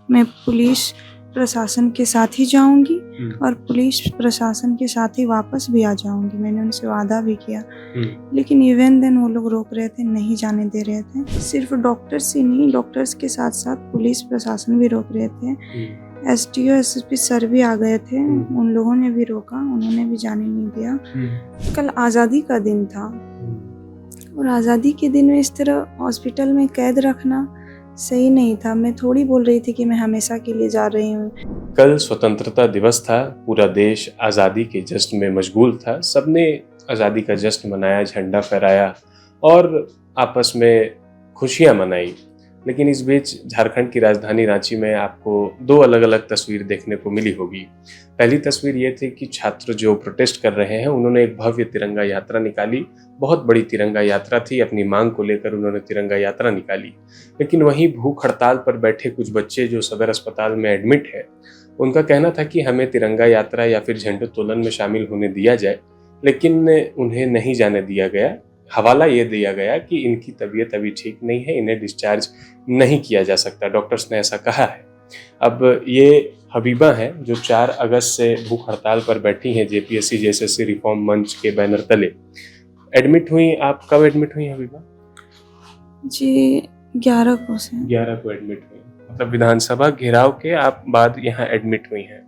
मैं पुलिस प्रशासन के साथ ही जाऊंगी और पुलिस प्रशासन के साथ ही वापस भी आ जाऊंगी। मैंने उनसे वादा भी किया, लेकिन इवन देन वो लोग रोक रहे थे, नहीं जाने दे रहे थे। सिर्फ डॉक्टर्स ही नहीं, डॉक्टर्स के साथ साथ पुलिस प्रशासन भी रोक रहे थे। SDO SSP सर भी आ गए थे, उन लोगों ने भी रोका, उन्होंने भी जाने नहीं दिया। कल आज़ादी का दिन था और आज़ादी के दिन में इस तरह हॉस्पिटल में कैद रखना सही नहीं था। मैं थोड़ी बोल रही थी कि मैं हमेशा के लिए जा रही हूँ। कल स्वतंत्रता दिवस था, पूरा देश आज़ादी के जश्न में मशगूल था। सबने आज़ादी का जश्न मनाया, झंडा फहराया और आपस में खुशियां मनाई। लेकिन इस बीच झारखंड की राजधानी रांची में आपको दो अलग अलग तस्वीर देखने को मिली होगी। पहली तस्वीर ये थी कि छात्र जो प्रोटेस्ट कर रहे हैं, उन्होंने एक भव्य तिरंगा यात्रा निकाली। बहुत बड़ी तिरंगा यात्रा थी, अपनी मांग को लेकर उन्होंने तिरंगा यात्रा निकाली। लेकिन वहीं भूख हड़ताल पर बैठे कुछ बच्चे जो सदर अस्पताल में एडमिट है, उनका कहना था कि हमें तिरंगा यात्रा या फिर झंडोत्तोलन में शामिल होने दिया जाए, लेकिन उन्हें नहीं जाने दिया गया। हवाला ये दिया गया कि इनकी तबीयत अभी ठीक नहीं है, इन्हें डिस्चार्ज नहीं किया जा सकता, डॉक्टर्स ने ऐसा कहा है। अब ये हबीबा हैं जो 4 अगस्त से भूख हड़ताल पर बैठी हैं JPSC JSSC रिफॉर्म मंच के बैनर तले। एडमिट हुई, आप कब एडमिट हुई हबीबा? जी 11 को से 11 को एडमिट हुई, मतलब विधानसभा घेराव के आप बाद यहाँ एडमिट हुई हैं।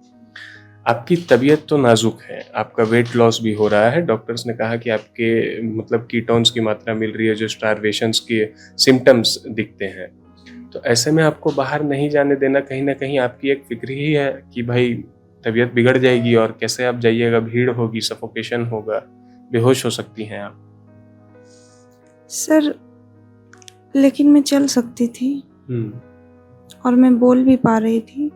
आपकी तबीयत तो नाजुक है, आपका वेट लॉस भी हो रहा है। डॉक्टर्स ने कहा कि आपके मतलब कीटोन्स की मात्रा मिल रही है, जो स्टारवेशंस के सिम्टम्स दिखते हैं। तो ऐसे में आपको बाहर नहीं जाने देना कहीं ना कहीं आपकी एक फिक्र ही है कि भाई तबीयत बिगड़ जाएगी और कैसे आप जाइएगा, भीड़ होगी, सफोकेशन होगा, बेहोश हो सकती हैं आप। सर लेकिन मैं चल सकती थी और मैं बोल भी पा रही थी।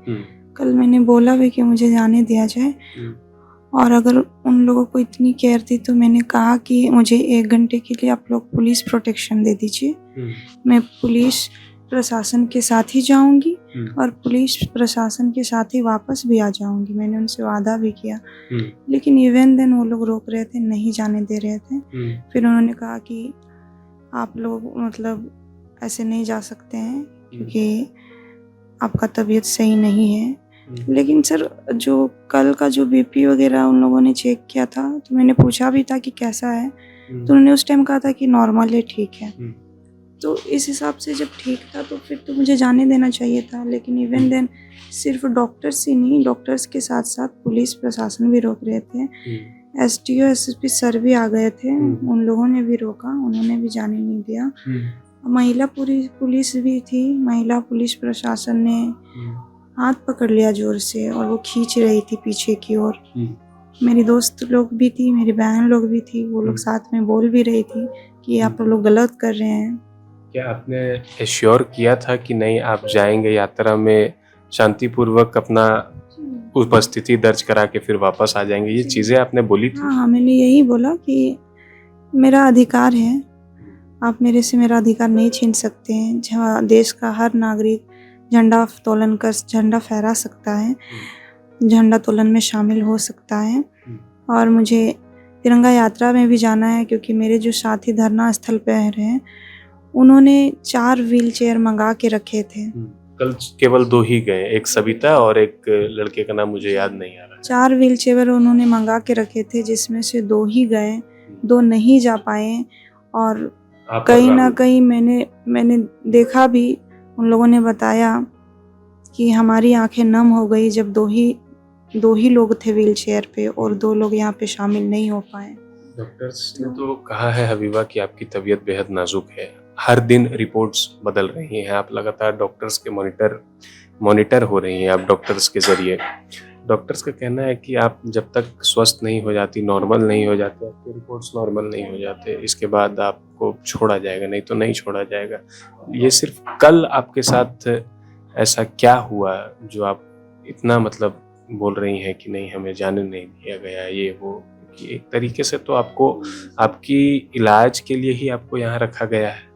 कल मैंने बोला भी कि मुझे जाने दिया जाए, और अगर उन लोगों को इतनी केयर थी तो मैंने कहा कि मुझे 1 घंटे के लिए आप लोग पुलिस प्रोटेक्शन दे दीजिए। मैं पुलिस प्रशासन के साथ ही जाऊंगी और पुलिस प्रशासन के साथ ही वापस भी आ जाऊंगी। मैंने उनसे वादा भी किया, लेकिन इवन देन वो लोग रोक रहे थे, नहीं जाने दे रहे थे। फिर उन्होंने कहा कि आप लोग मतलब ऐसे नहीं जा सकते हैं क्योंकि आपका तबीयत सही नहीं है। लेकिन सर जो कल का जो BP वगैरह उन लोगों ने चेक किया था, तो मैंने पूछा भी था कि कैसा है, तो उन्होंने उस टाइम कहा था कि नॉर्मल है, ठीक है। तो इस हिसाब से जब ठीक था तो फिर तो मुझे जाने देना चाहिए था। लेकिन इवन देन सिर्फ डॉक्टर्स ही नहीं, डॉक्टर्स के साथ साथ पुलिस प्रशासन भी रोक रहे थे। SDO SSP सर भी आ गए थे, उन लोगों ने भी रोका, उन्होंने भी जाने नहीं दिया। महिला पुलिस भी थी, महिला पुलिस प्रशासन ने हाथ पकड़ लिया जोर से और वो खींच रही थी पीछे की ओर। मेरी दोस्त लोग भी थी, मेरी बहन लोग भी थी, वो लोग साथ में बोल भी रही थी कि आप लोग गलत कर रहे हैं। क्या आपने एश्योर किया था कि नहीं आप जाएंगे यात्रा में, शांतिपूर्वक अपना उपस्थिति दर्ज करा के फिर वापस आ जाएंगे, ये चीज़ें आपने बोली थी? हाँ, मैंने यही बोला कि मेरा अधिकार है, आप मेरे से मेरा अधिकार नहीं छीन सकते हैं। जहाँ देश का हर नागरिक झंडा उत्तोलन कर, झंडा फहरा सकता है, झंडा तोलन में शामिल हो सकता है। और मुझे तिरंगा यात्रा में भी जाना है क्योंकि मेरे जो साथी धरना स्थल पर हैं, उन्होंने 4 व्हील चेयर मंगा के रखे थे। कल केवल 2 ही गए, एक सविता और एक लड़के का नाम मुझे याद नहीं आ रहा है। 4 व्हील चेयर उन्होंने मंगा के रखे थे, जिसमें से 2 ही गए, 2 नहीं जा पाए। और कहीं ना कहीं मैंने देखा भी, उन लोगों ने बताया कि हमारी आंखें नम हो गई जब 2 ही लोग थे व्हील चेयर पे और 2 लोग यहाँ पे शामिल नहीं हो पाए। डॉक्टर्स ने तो कहा है हबीबा कि आपकी तबीयत बेहद नाजुक है, हर दिन रिपोर्ट्स बदल रही हैं, आप लगातार डॉक्टर्स के मॉनिटर हो रही हैं आप डॉक्टर्स के जरिए। डॉक्टर्स का कहना है कि आप जब तक स्वस्थ नहीं हो जाती, नॉर्मल नहीं हो जाते, आपके रिपोर्ट्स नॉर्मल नहीं हो जाते, इसके बाद आपको छोड़ा जाएगा, नहीं तो नहीं छोड़ा जाएगा। ये सिर्फ कल आपके साथ ऐसा क्या हुआ जो आप इतना मतलब बोल रही हैं कि नहीं हमें जाने नहीं दिया गया, ये वो? कि एक तरीके से तो आपको आपकी इलाज के लिए ही आपको यहाँ रखा गया है।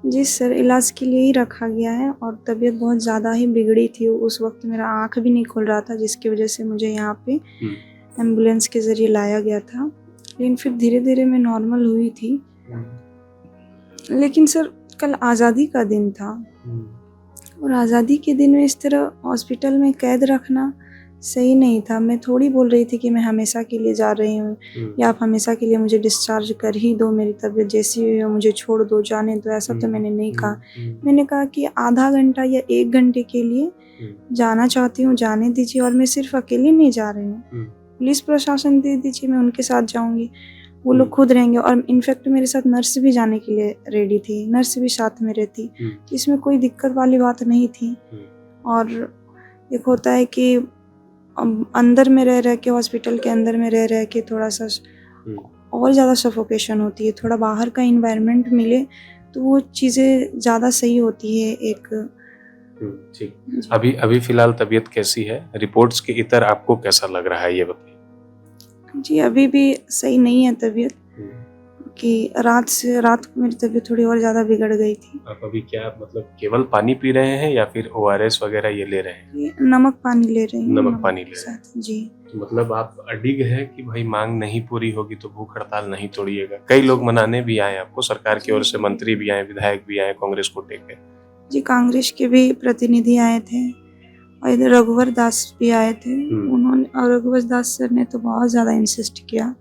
जी सर, इलाज के लिए ही रखा गया है और तबीयत बहुत ज़्यादा ही बिगड़ी थी। उस वक्त मेरा आँख भी नहीं खुल रहा था, जिसकी वजह से मुझे यहाँ पे एम्बुलेंस के ज़रिए लाया गया था। लेकिन फिर धीरे धीरे मैं नॉर्मल हुई थी। लेकिन सर कल आज़ादी का दिन था और आज़ादी के दिन में इस तरह हॉस्पिटल में कैद रखना सही नहीं था। मैं थोड़ी बोल रही थी कि मैं हमेशा के लिए जा रही हूँ या आप हमेशा के लिए मुझे डिस्चार्ज कर ही दो, मेरी तबीयत जैसी हुई हो मुझे छोड़ दो, जाने दो, ऐसा तो मैंने नहीं कहा। मैंने कहा कि आधा घंटा या 1 घंटे के लिए जाना चाहती हूँ, जाने दीजिए, और मैं सिर्फ अकेली नहीं जा रही हूँ, पुलिस प्रशासन दे दीजिए, मैं उनके साथ जाऊँगी, वो लोग खुद रहेंगे। और इनफैक्ट मेरे साथ नर्स भी जाने के लिए रेडी थी, नर्स भी साथ में रहती, इसमें कोई दिक्कत वाली बात नहीं थी। और एक होता है कि अंदर में रह के हॉस्पिटल के अंदर में रह के थोड़ा सा और ज़्यादा सफोकेशन होती है, थोड़ा बाहर का इन्वायरमेंट मिले तो वो चीज़ें ज़्यादा सही होती है। एक ठीक, अभी फिलहाल तबीयत कैसी है? रिपोर्ट्स के इतर आपको कैसा लग रहा है ये बताइए। जी अभी भी सही नहीं है तबीयत, कि रात को मेरी तबीयत थोड़ी और ज़्यादा बिगड़ गई थी। आप अभी क्या मतलब केवल पानी पी रहे हैं या फिर ORS वगैरह ये ले रहे हैं? नमक पानी ले रही हूँ। नमक पानी ले रहे हैं जी। मतलब आप अडिग है कि भाई मांग नहीं पूरी होगी तो भूख हड़ताल नहीं तोड़िएगा। कई लोग मनाने भी आए आपको, सरकार की ओर से मंत्री भी आए, विधायक भी आए, कांग्रेस को टेके। जी कांग्रेस के भी प्रतिनिधि आए थे और इधर रघुवर दास भी आए थे। उन्होंने, और रघुवर दास सर ने तो बहुत ज़्यादा इंसिस्ट किया,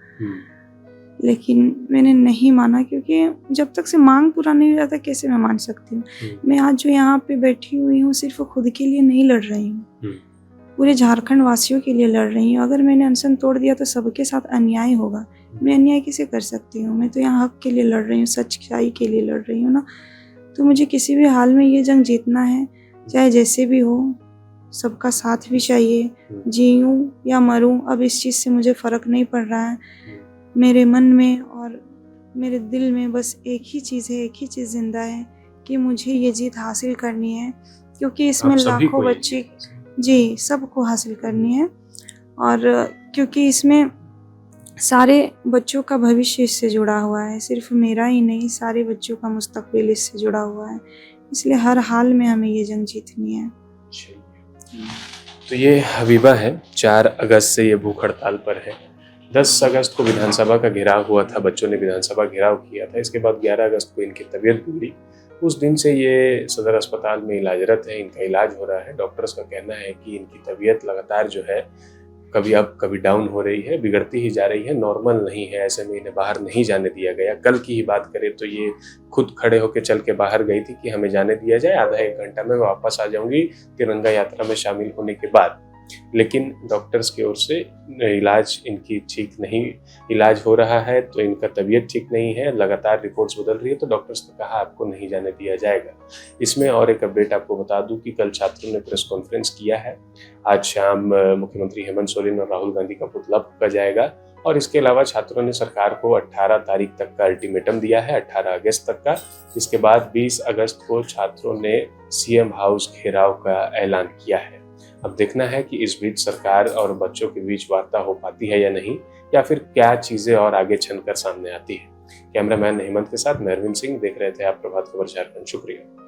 लेकिन मैंने नहीं माना, क्योंकि जब तक से मांग पूरा नहीं हो जाता कैसे मैं मान सकती हूँ। मैं आज जो यहाँ पे बैठी हुई हूँ सिर्फ खुद के लिए नहीं लड़ रही हूँ, पूरे झारखंड वासियों के लिए लड़ रही हूँ। अगर मैंने अनशन तोड़ दिया तो सबके साथ अन्याय होगा, मैं अन्याय कैसे कर सकती हूँ? मैं तो यहाँ हक के लिए लड़ रही हूँ, सच्चाई के लिए लड़ रही हूँ ना। तो मुझे किसी भी हाल में ये जंग जीतना है, चाहे जैसे भी हो, सबका साथ भी चाहिए। जीऊँ या मरूँ अब इस चीज़ से मुझे फ़र्क नहीं पड़ रहा है। मेरे मन में और मेरे दिल में बस एक ही चीज़ है, एक ही चीज़ जिंदा है कि मुझे ये जीत हासिल करनी है, क्योंकि इसमें लाखों बच्चे, जी सबको हासिल करनी है। और क्योंकि इसमें सारे बच्चों का भविष्य इससे जुड़ा हुआ है, सिर्फ मेरा ही नहीं, सारे बच्चों का मुस्तकबिल इससे जुड़ा हुआ है, इसलिए हर हाल में हमें ये जंग जीतनी है। तो ये हबीबा है, 4 अगस्त से ये भूख हड़ताल पर है। 10 अगस्त को विधानसभा का घेराव हुआ था, बच्चों ने विधानसभा घेराव किया था। इसके बाद 11 अगस्त को इनकी तबीयत बिगड़ी, उस दिन से ये सदर अस्पताल में इलाजरत है, इनका इलाज हो रहा है। डॉक्टर्स का कहना है कि इनकी तबीयत लगातार जो है कभी अप कभी डाउन हो रही है, बिगड़ती ही जा रही है, नॉर्मल नहीं है। ऐसे में इन्हें बाहर नहीं जाने दिया गया। कल की ही बात करें तो ये खुद खड़े होकर चल के बाहर गई थी कि हमें जाने दिया जाए, आधा 1 घंटा में वापस आ जाऊंगी तिरंगा यात्रा में शामिल होने के बाद। लेकिन डॉक्टर्स की ओर से इलाज इनकी ठीक नहीं, इलाज हो रहा है तो इनका तबीयत ठीक नहीं है, लगातार रिपोर्ट्स बदल रही है, तो डॉक्टर्स ने कहा आपको नहीं जाने दिया जाएगा। इसमें और एक अपडेट आपको बता दूं कि कल छात्रों ने प्रेस कॉन्फ्रेंस किया है। आज शाम मुख्यमंत्री हेमंत सोरेन और राहुल गांधी का पुतला फूंका जाएगा, और इसके अलावा छात्रों ने सरकार को 18 तारीख तक का अल्टीमेटम दिया है, 18 अगस्त तक का। इसके बाद 20 अगस्त को छात्रों ने CM हाउस घेराव का ऐलान किया है। अब देखना है कि इस बीच सरकार और बच्चों के बीच वार्ता हो पाती है या नहीं, या फिर क्या चीजें और आगे छनकर सामने आती है। कैमरामैन हेमंत के साथ मैं अरविंद सिंह, देख रहे थे आप प्रभात खबर झारखंड। शुक्रिया।